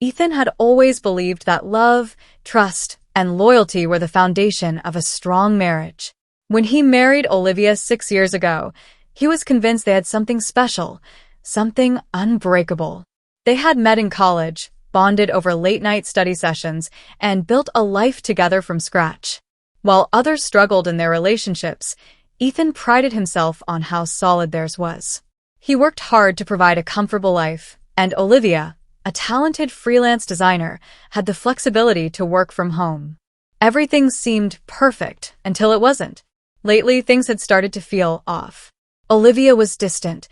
Ethan had always believed that love, trust, and loyalty were the foundation of a strong marriage. When he married Olivia 6 years ago, he was convinced they had something special, something unbreakable. They had met in college, bonded over late-night study sessions, and built a life together from scratch. While others struggled in their relationships, Ethan prided himself on how solid theirs was. He worked hard to provide a comfortable life, and Olivia, a talented freelance designer, had the flexibility to work from home. Everything seemed perfect until it wasn't. Lately, things had started to feel off. Olivia was distant,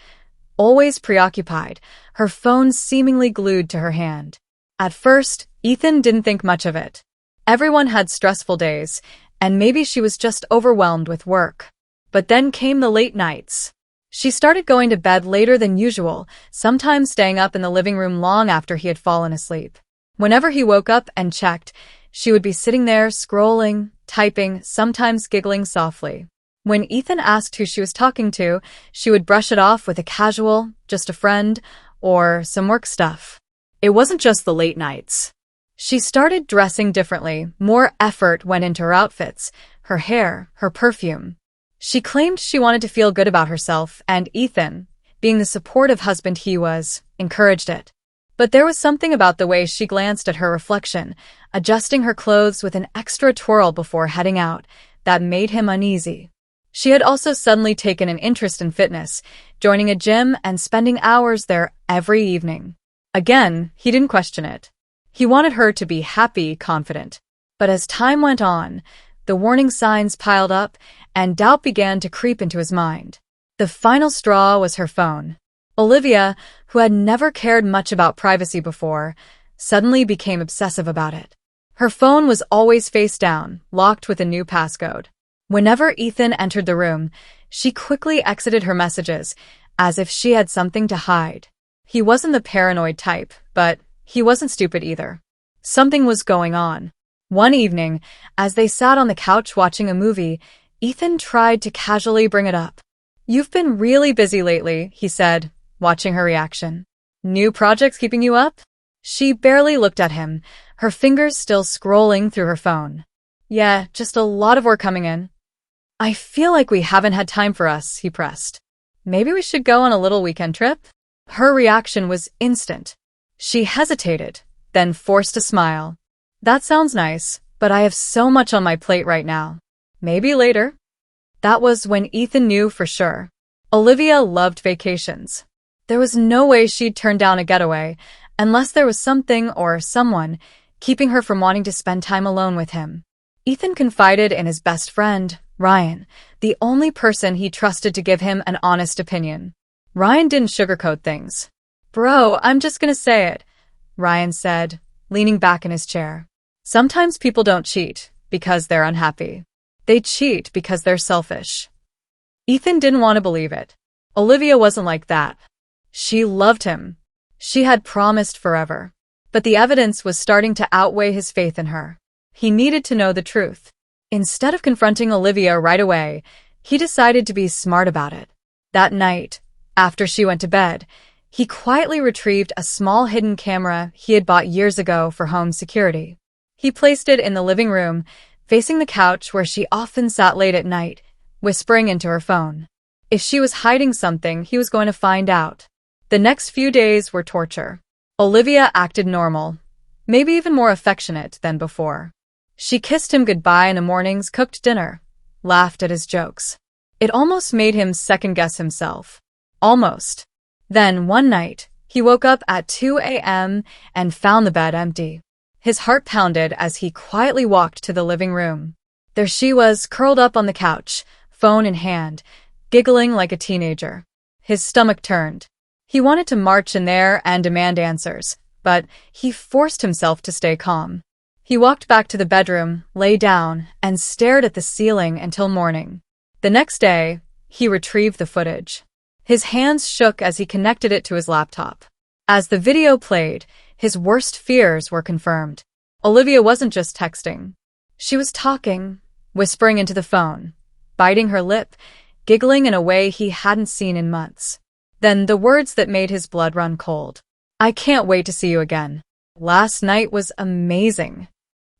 always preoccupied, her phone seemingly glued to her hand. At first, Ethan didn't think much of it. Everyone had stressful days, and maybe she was just overwhelmed with work. But then came the late nights. She started going to bed later than usual, sometimes staying up in the living room long after he had fallen asleep. Whenever he woke up and checked, she would be sitting there scrolling, typing, sometimes giggling softly. When Ethan asked who she was talking to, she would brush it off with a casual, just a friend, or some work stuff. It wasn't just the late nights. She started dressing differently, more effort went into her outfits, her hair, her perfume. She claimed she wanted to feel good about herself, and Ethan, being the supportive husband he was, encouraged it. But there was something about the way she glanced at her reflection, adjusting her clothes with an extra twirl before heading out, that made him uneasy. She had also suddenly taken an interest in fitness, joining a gym and spending hours there every evening. Again, he didn't question it. He wanted her to be happy, confident. But as time went on, the warning signs piled up, and doubt began to creep into his mind. The final straw was her phone. Olivia, who had never cared much about privacy before, suddenly became obsessive about it. Her phone was always face down, locked with a new passcode. Whenever Ethan entered the room, she quickly exited her messages, as if she had something to hide. He wasn't the paranoid type, but he wasn't stupid either. Something was going on. One evening, as they sat on the couch watching a movie, Ethan tried to casually bring it up. "You've been really busy lately," he said, watching her reaction. "New projects keeping you up?" She barely looked at him, her fingers still scrolling through her phone. "Yeah, just a lot of work coming in." "I feel like we haven't had time for us," he pressed. "Maybe we should go on a little weekend trip?" Her reaction was instant. She hesitated, then forced a smile. "That sounds nice, but I have so much on my plate right now. Maybe later." That was when Ethan knew for sure. Olivia loved vacations. There was no way she'd turn down a getaway, unless there was something or someone keeping her from wanting to spend time alone with him. Ethan confided in his best friend, Ryan, the only person he trusted to give him an honest opinion. Ryan didn't sugarcoat things. "Bro, I'm just gonna say it," Ryan said, leaning back in his chair. "Sometimes people don't cheat because they're unhappy. They cheat because they're selfish." Ethan didn't want to believe it. Olivia wasn't like that. She loved him. She had promised forever. But the evidence was starting to outweigh his faith in her. He needed to know the truth. Instead of confronting Olivia right away, he decided to be smart about it. That night, after she went to bed, he quietly retrieved a small hidden camera he had bought years ago for home security. He placed it in the living room, facing the couch where she often sat late at night, whispering into her phone. If she was hiding something, he was going to find out. The next few days were torture. Olivia acted normal, maybe even more affectionate than before. She kissed him goodbye in the mornings, cooked dinner, laughed at his jokes. It almost made him second-guess himself. Almost. Then, one night, he woke up at 2 a.m. and found the bed empty. His heart pounded as he quietly walked to the living room. There she was, curled up on the couch, phone in hand, giggling like a teenager. His stomach turned. He wanted to march in there and demand answers, but he forced himself to stay calm. He walked back to the bedroom, lay down, and stared at the ceiling until morning. The next day, he retrieved the footage. His hands shook as he connected it to his laptop. As the video played, his worst fears were confirmed. Olivia wasn't just texting. She was talking, whispering into the phone, biting her lip, giggling in a way he hadn't seen in months. Then the words that made his blood run cold. "I can't wait to see you again." Last night was amazing.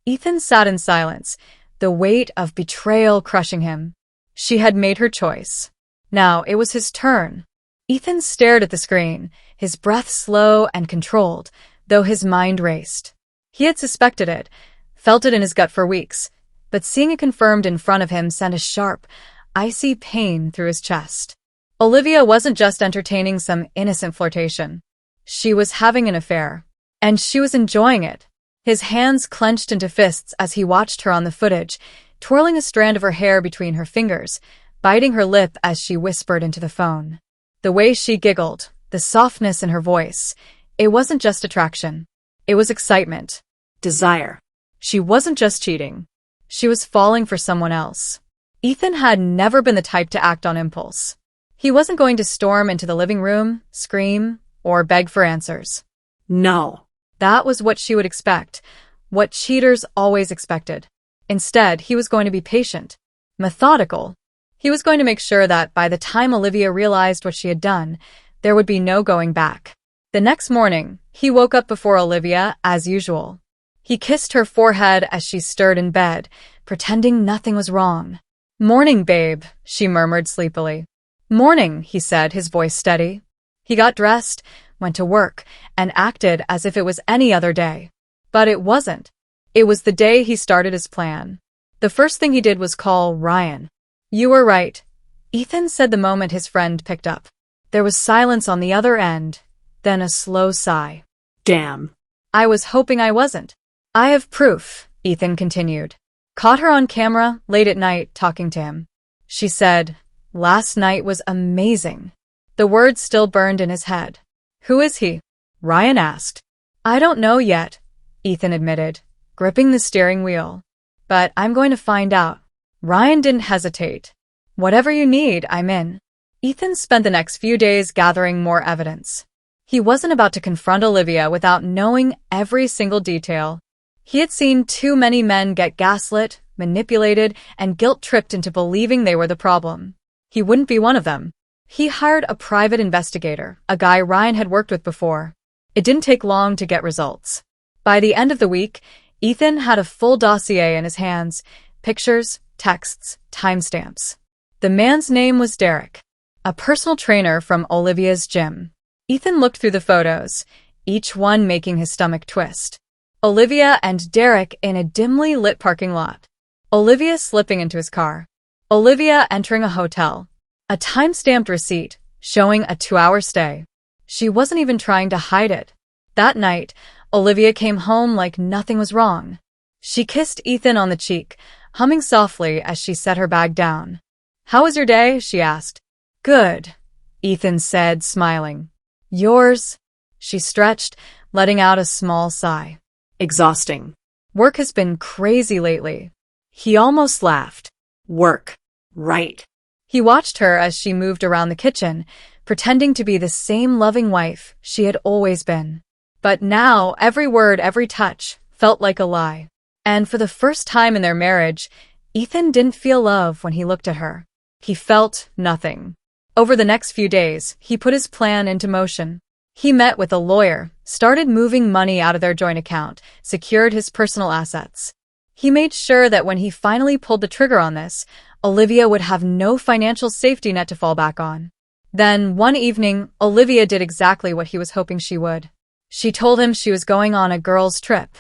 Ethan sat in silence, the weight of betrayal crushing him. She had made her choice. Now it was his turn. Ethan stared at the screen, his breath slow and controlled, though his mind raced. He had suspected it, felt it in his gut for weeks, but seeing it confirmed in front of him sent a sharp, icy pain through his chest. Olivia wasn't just entertaining some innocent flirtation. She was having an affair, and she was enjoying it. His hands clenched into fists as he watched her on the footage, twirling a strand of her hair between her fingers, biting her lip as she whispered into the phone. The way she giggled, the softness in her voice, it wasn't just attraction. It was excitement. Desire. She wasn't just cheating. She was falling for someone else. Ethan had never been the type to act on impulse. He wasn't going to storm into the living room, scream, or beg for answers. No. That was what she would expect, what cheaters always expected. Instead, he was going to be patient, methodical. He was going to make sure that by the time Olivia realized what she had done, there would be no going back. The next morning, he woke up before Olivia, as usual. He kissed her forehead as she stirred in bed, pretending nothing was wrong. "Morning, babe," she murmured sleepily. "Morning," he said, his voice steady. He got dressed, went to work, and acted as if it was any other day. But it wasn't. It was the day he started his plan. The first thing he did was call Ryan. "You were right," Ethan said the moment his friend picked up. There was silence on the other end, then a slow sigh. "Damn. I was hoping I wasn't." "I have proof," Ethan continued. "Caught her on camera late at night talking to him. She said, 'Last night was amazing.'" The words still burned in his head. "Who is he?" Ryan asked. "I don't know yet," Ethan admitted, gripping the steering wheel. "But I'm going to find out." Ryan didn't hesitate. "Whatever you need, I'm in." Ethan spent the next few days gathering more evidence. He wasn't about to confront Olivia without knowing every single detail. He had seen too many men get gaslit, manipulated, and guilt-tripped into believing they were the problem. He wouldn't be one of them. He hired a private investigator, a guy Ryan had worked with before. It didn't take long to get results. By the end of the week, Ethan had a full dossier in his hands, pictures, texts, timestamps. The man's name was Derek, a personal trainer from Olivia's gym. Ethan looked through the photos, each one making his stomach twist. Olivia and Derek in a dimly lit parking lot. Olivia slipping into his car. Olivia entering a hotel. A time-stamped receipt showing a 2-hour stay. She wasn't even trying to hide it. That night, Olivia came home like nothing was wrong. She kissed Ethan on the cheek, humming softly as she set her bag down. "How was your day?" she asked. "Good," Ethan said, smiling. "Yours?" She stretched, letting out a small sigh. "Exhausting. Work has been crazy lately." He almost laughed. "Work. Right." He watched her as she moved around the kitchen, pretending to be the same loving wife she had always been. But now, every word, every touch, felt like a lie. And for the first time in their marriage, Ethan didn't feel love when he looked at her. He felt nothing. Over the next few days, he put his plan into motion. He met with a lawyer, started moving money out of their joint account, secured his personal assets. He made sure that when he finally pulled the trigger on this, Olivia would have no financial safety net to fall back on. Then, one evening, Olivia did exactly what he was hoping she would. She told him she was going on a girls' trip.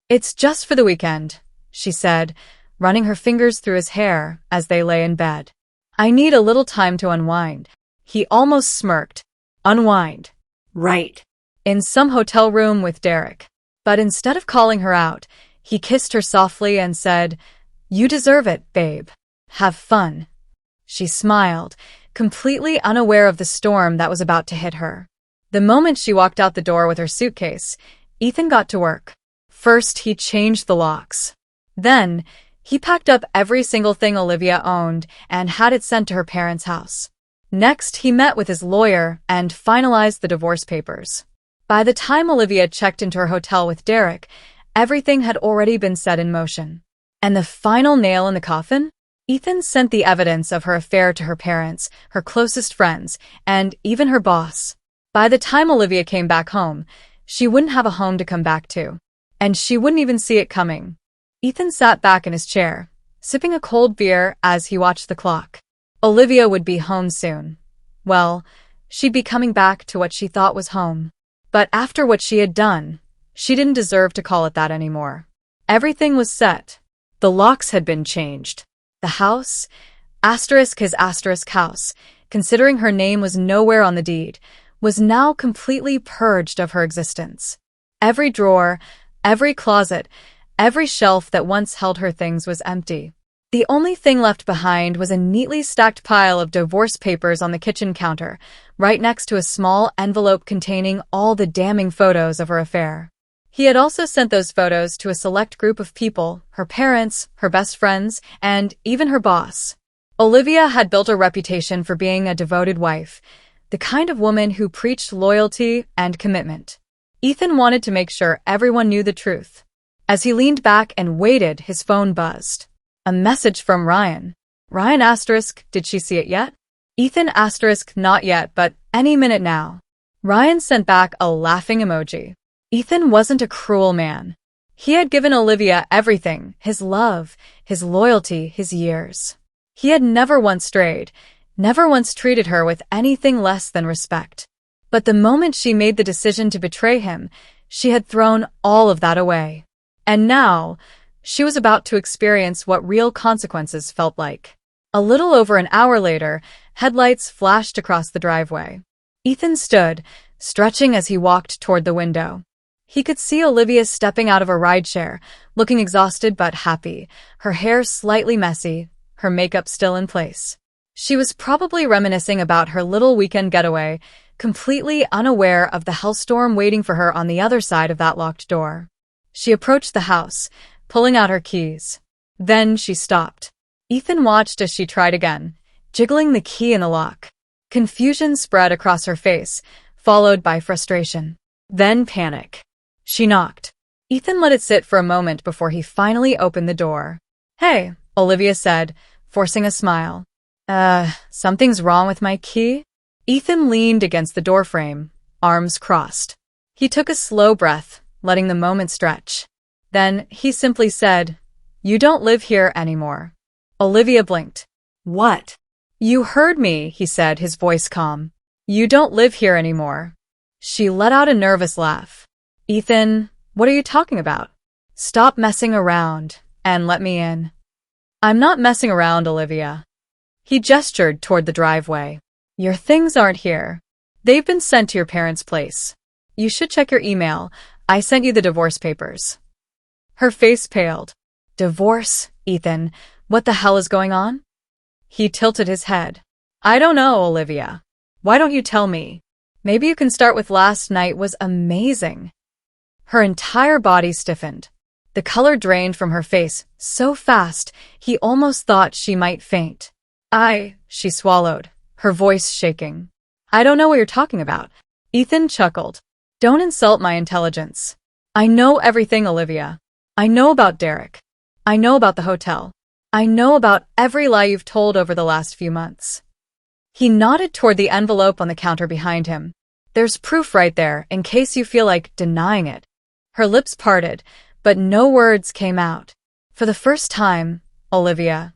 "It's just for the weekend," she said, running her fingers through his hair as they lay in bed. "I need a little time to unwind." He almost smirked. Unwind. Right. In some hotel room with Derek. But instead of calling her out, he kissed her softly and said, "You deserve it, babe. Have fun." She smiled, completely unaware of the storm that was about to hit her. The moment she walked out the door with her suitcase, Ethan got to work. First, he changed the locks. Then, he packed up every single thing Olivia owned and had it sent to her parents' house. Next, he met with his lawyer and finalized the divorce papers. By the time Olivia checked into her hotel with Derek, everything had already been set in motion. And the final nail in the coffin? Ethan sent the evidence of her affair to her parents, her closest friends, and even her boss. By the time Olivia came back home, She wouldn't have a home to come back to. And she wouldn't even see it coming. Ethan sat back in his chair, sipping a cold beer as he watched the clock. Olivia would be home soon. Well, she'd be coming back to what she thought was home. But after what she had done, she didn't deserve to call it that anymore. Everything was set. The locks had been changed. The house, his house, considering her name was nowhere on the deed, was now completely purged of her existence. Every drawer, every closet, every shelf that once held her things was empty. The only thing left behind was a neatly stacked pile of divorce papers on the kitchen counter, right next to a small envelope containing all the damning photos of her affair. He had also sent those photos to a select group of people, her parents, her best friends, and even her boss. Olivia had built a reputation for being a devoted wife, the kind of woman who preached loyalty and commitment. Ethan wanted to make sure everyone knew the truth. As he leaned back and waited, his phone buzzed. A message from Ryan. Ryan *, did she see it yet? Ethan *, not yet, but any minute now. Ryan sent back a laughing emoji. Ethan wasn't a cruel man. He had given Olivia everything, his love, his loyalty, his years. He had never once strayed, never once treated her with anything less than respect. But the moment she made the decision to betray him, she had thrown all of that away. And now, she was about to experience what real consequences felt like. A little over an hour later, headlights flashed across the driveway. Ethan stood, stretching as he walked toward the window. He could see Olivia stepping out of a rideshare, looking exhausted but happy, her hair slightly messy, her makeup still in place. She was probably reminiscing about her little weekend getaway, completely unaware of the hellstorm waiting for her on the other side of that locked door. She approached the house, pulling out her keys. Then she stopped. Ethan watched as she tried again, jiggling the key in the lock. Confusion spread across her face, followed by frustration. Then panic. She knocked. Ethan let it sit for a moment before he finally opened the door. "Hey," Olivia said, forcing a smile. Something's wrong with my key?" Ethan leaned against the doorframe, arms crossed. He took a slow breath, letting the moment stretch. Then he simply said, "You don't live here anymore." Olivia blinked. "What?" "You heard me," he said, his voice calm. "You don't live here anymore." She let out a nervous laugh. "Ethan, what are you talking about? Stop messing around and let me in." "I'm not messing around, Olivia." He gestured toward the driveway. "Your things aren't here. They've been sent to your parents' place. You should check your email. I sent you the divorce papers." Her face paled. "Divorce, Ethan? What the hell is going on?" He tilted his head. "I don't know, Olivia. Why don't you tell me? Maybe you can start with last night was amazing." Her entire body stiffened. The color drained from her face so fast he almost thought she might faint. She swallowed, her voice shaking. "I don't know what you're talking about." Ethan chuckled. "Don't insult my intelligence. I know everything, Olivia. I know about Derek. I know about the hotel. I know about every lie you've told over the last few months." He nodded toward the envelope on the counter behind him. "There's proof right there, in case you feel like denying it." Her lips parted, but no words came out. For the first time, Olivia,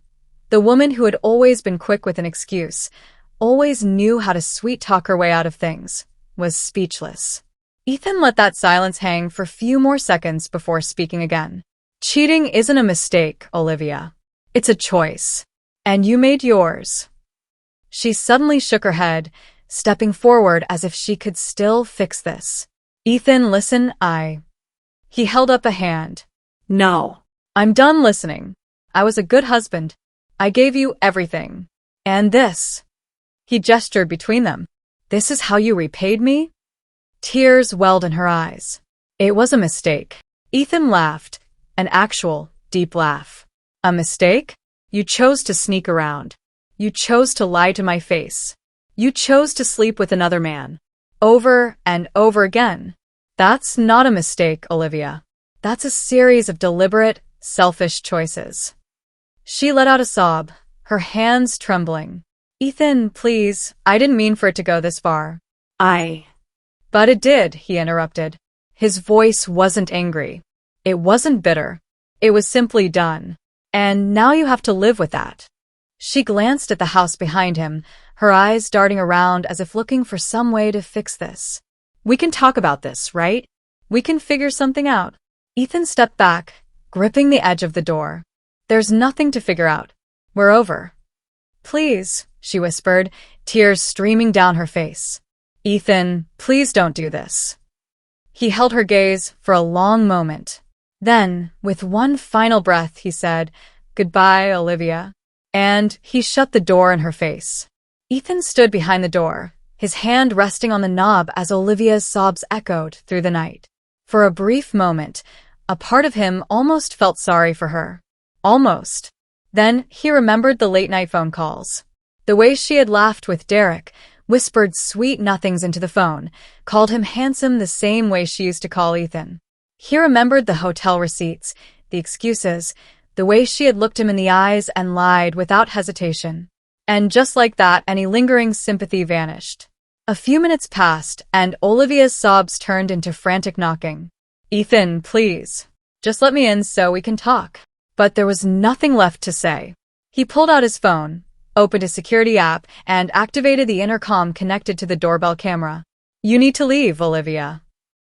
the woman who had always been quick with an excuse, always knew how to sweet-talk her way out of things, was speechless. Ethan let that silence hang for a few more seconds before speaking again. "Cheating isn't a mistake, Olivia. It's a choice. And you made yours." She suddenly shook her head, stepping forward as if she could still fix this. "Ethan, listen, He held up a hand. "No. I'm done listening. I was a good husband. I gave you everything. And this." He gestured between them. "This is how you repaid me?" Tears welled in her eyes. "It was a mistake." Ethan laughed, an actual, deep laugh. "A mistake? You chose to sneak around. You chose to lie to my face. You chose to sleep with another man. Over and over again. That's not a mistake, Olivia. That's a series of deliberate, selfish choices." She let out a sob, her hands trembling. "Ethan, please, I didn't mean for it to go this far." But it did," he interrupted. His voice wasn't angry. It wasn't bitter. It was simply done. And now you have to live with that. She glanced at the house behind him, her eyes darting around as if looking for some way to fix this. We can talk about this, right? We can figure something out. Ethan stepped back, gripping the edge of the door. There's nothing to figure out. We're over. Please, she whispered, tears streaming down her face. Ethan, please don't do this. He held her gaze for a long moment. Then, with one final breath, he said, "Goodbye, Olivia." And he shut the door in her face. Ethan stood behind the door, his hand resting on the knob as Olivia's sobs echoed through the night. For a brief moment, a part of him almost felt sorry for her. Almost. Then he remembered the late-night phone calls. The way she had laughed with Derek, whispered sweet nothings into the phone, called him handsome the same way she used to call Ethan. He remembered the hotel receipts, the excuses, the way she had looked him in the eyes and lied without hesitation. And just like that, any lingering sympathy vanished. A few minutes passed, and Olivia's sobs turned into frantic knocking. "Ethan, please. Just let me in so we can talk." But there was nothing left to say. He pulled out his phone, opened a security app, and activated the intercom connected to the doorbell camera. "You need to leave, Olivia."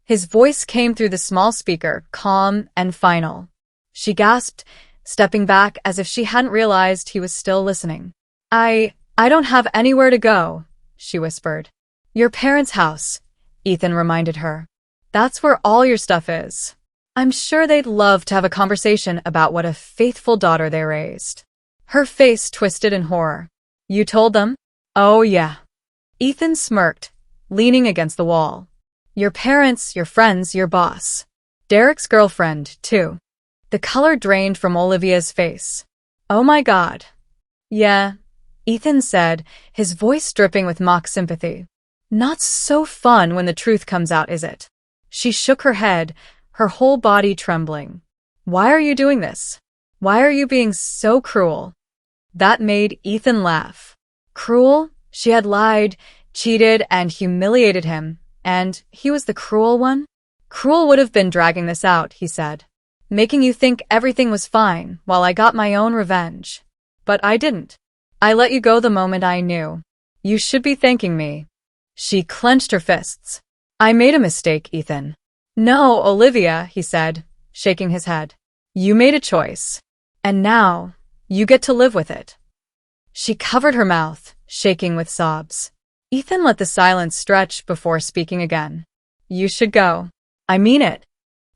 His voice came through the small speaker, calm and final. She gasped, stepping back as if she hadn't realized he was still listening. I don't have anywhere to go," she whispered. "Your parents' house," Ethan reminded her. "That's where all your stuff is. I'm sure they'd love to have a conversation about what a faithful daughter they raised." Her face twisted in horror. "You told them?" "Oh, yeah." Ethan smirked, leaning against the wall. "Your parents, your friends, your boss. Derek's girlfriend, too." The color drained from Olivia's face. "Oh my God." "Yeah," Ethan said, his voice dripping with mock sympathy. "Not so fun when the truth comes out, is it?" She shook her head, her whole body trembling. "Why are you doing this? Why are you being so cruel?" That made Ethan laugh. Cruel? She had lied, cheated, and humiliated him, and he was the cruel one? "Cruel would have been dragging this out," he said. "Making you think everything was fine while I got my own revenge. But I didn't. I let you go the moment I knew. You should be thanking me." She clenched her fists. "I made a mistake, Ethan." "No, Olivia," he said, shaking his head. "You made a choice. And now, you get to live with it." She covered her mouth, shaking with sobs. Ethan let the silence stretch before speaking again. "You should go. I mean it."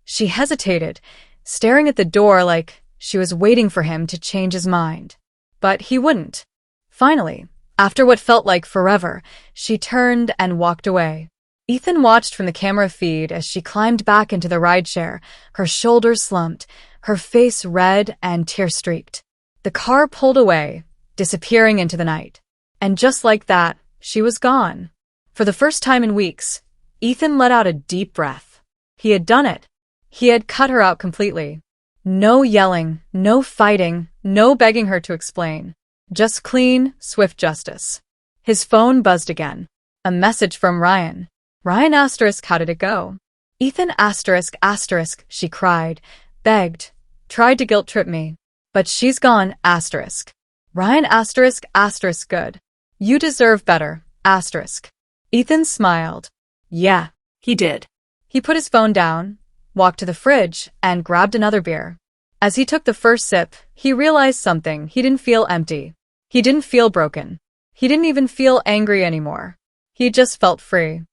She hesitated, staring at the door like she was waiting for him to change his mind. But he wouldn't. Finally, after what felt like forever, she turned and walked away. Ethan watched from the camera feed as she climbed back into the rideshare, her shoulders slumped, her face red and tear-streaked. The car pulled away, disappearing into the night. And just like that, she was gone. For the first time in weeks, Ethan let out a deep breath. He had done it. He had cut her out completely. No yelling, no fighting, no begging her to explain. Just clean, swift justice. His phone buzzed again. A message from Ryan. "Ryan asterisk, how did it go?" "Ethan asterisk asterisk," she cried, begged, tried to guilt-trip me. "But she's gone asterisk." "Ryan asterisk asterisk, good. You deserve better asterisk." Ethan smiled. Yeah, he did. He put his phone down, walked to the fridge, and grabbed another beer. As he took the first sip, he realized something. He didn't feel empty. He didn't feel broken. He didn't even feel angry anymore. He just felt free.